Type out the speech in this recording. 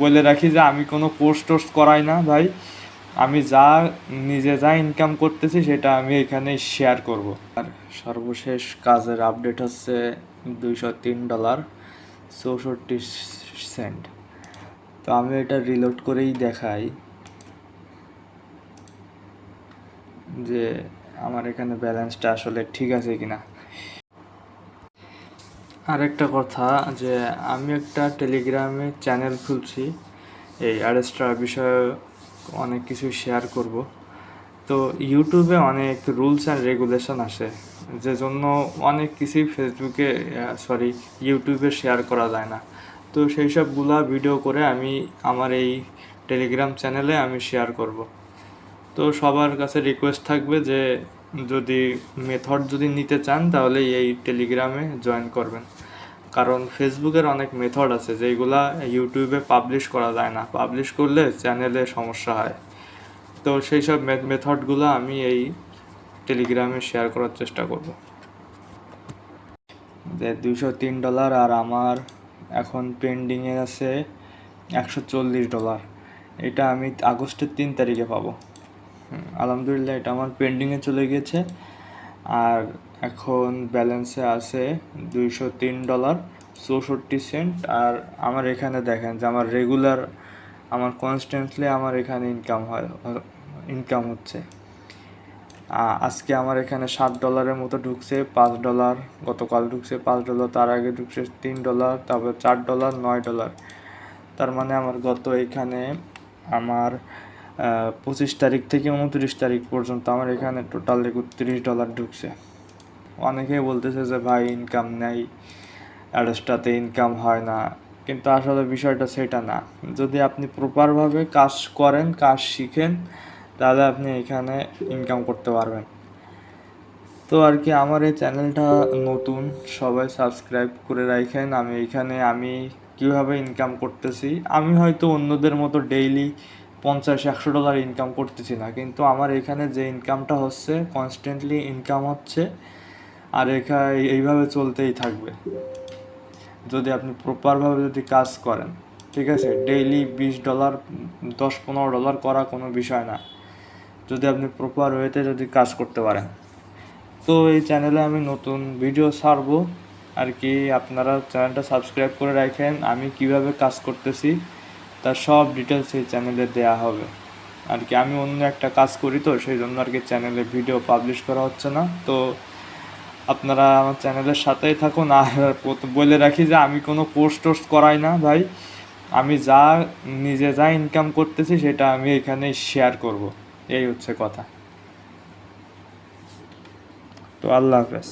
বলে রাখি যে আমি কোনো কোর্স টোর্স করাই না ভাই। আমি নিজে যা ইনকাম করতেছি সেটা আমি এখানে শেয়ার করব। আর সর্বশেষ কাজের আপডেট হচ্ছে $203.64। তো আমি এটা রিলোড করেই দেখাই যে আমার এখানে ব্যালেন্সটা আসলে ঠিক আছে কিনা। আরেকটা কথা, যে আমি একটা টেলিগ্রামে চ্যানেল খুলছি এই অ্যাডস্ট্রা বিষয়ে অনেক কিছু শেয়ার করব। তো ইউটিউবে অনেক রুলস অ্যান্ড রেগুলেশন আসে, যে জন্য অনেক কিছুই ফেসবুকে ইউটিউবে শেয়ার করা যায় না। তো সেই সবগুলা ভিডিও করে আমি আমার এই টেলিগ্রাম চ্যানেলে আমি শেয়ার করব। তো সবার কাছে রিকোয়েস্ট থাকবে যে যদি মেথড যদি নিতে চান তাহলে এই টেলিগ্রামে জয়েন করবেন। কারণ ফেসবুকের অনেক মেথড আছে যেগুলা ইউটিউবে পাবলিশ করা যায় না, পাবলিশ করলে চ্যানেলে সমস্যা হয়। তো সেই সব মেথডগুলো আমি এই টেলিগ্রামে শেয়ার করার চেষ্টা করব। যে $203 আর আমার এখন পেন্ডিংয়ে আছে $140। এটা আমি আগস্টের 3 তারিখে পাবো। আলহামদুলিল্লাহ, এটা আমার পেন্ডিংয়ে চলে গিয়েছে। আর এখন ব্যালেন্সে আছে $203.64। আর আমার এখানে দেখেন যে আমার রেগুলার, আমার কনস্ট্যান্টলি আমার এখানে ইনকাম হচ্ছে। আজকে আমার এখানে $7 মতো ঢুকছে, $5 গতকাল ঢুকছে, $5 তার আগে ঢুকছে $3, তারপর $4, $9। তার মানে আমার এখানে আমার 25 তারিখ থেকে 29 তারিখ পর্যন্ত আমার এখানে টোটাল $31 ঢুকছে। অনেকেই বলতেছে যে ভাই ইনকাম নেই, অ্যাডস্টাতে ইনকাম হয় না, কিন্তু আসলে বিষয়টা সেটা না। যদি আপনি প্রপারভাবে কাজ করেন, কাজ শিখেন, তাহলে আপনি এখানে ইনকাম করতে পারবেন। তো আর কি, আমার এই চ্যানেলটা নতুন, সবাই সাবস্ক্রাইব করে রাখেন। আমি কীভাবে ইনকাম করতেছি, আমি হয়তো অন্যদের মতো ডেইলি $50-100 ইনকাম করতেছি না, কিন্তু আমার এখানে যে ইনকামটা হচ্ছে, কনস্ট্যান্টলি ইনকাম হচ্ছে। আর এইভাবে চলতেই থাকবে যদি আপনি প্রপারভাবে যদি কাজ করেন। ঠিক আছে, ডেইলি $20, $10-15 করা কোনো বিষয় না, যদি আপনি প্রপার ওয়েতে যদি কাজ করতে পারেন। তো এই চ্যানেলে আমি নতুন ভিডিও ছাড়বো আর কি, আপনারা চ্যানেলটা সাবস্ক্রাইব করে রাখেন। আমি কিভাবে কাজ করতেছি তার সব ডিটেলস এই চ্যানেলে দেয়া হবে আর কি। আমি অন্য একটা কাজ করি, তো সেই জন্য আর কি চ্যানেলে ভিডিও পাবলিশ করা হচ্ছে না। তো আপনারা আমার চ্যানেলের সাথেই থাকুন। আর বলে রাখি যে আমি কোনো কোর্স টোর্স করাই না ভাই। আমি নিজে যা ইনকাম করতেছি সেটা আমি এখানে শেয়ার করব, এই হচ্ছে কথা। তো আল্লাহ হাফেজ।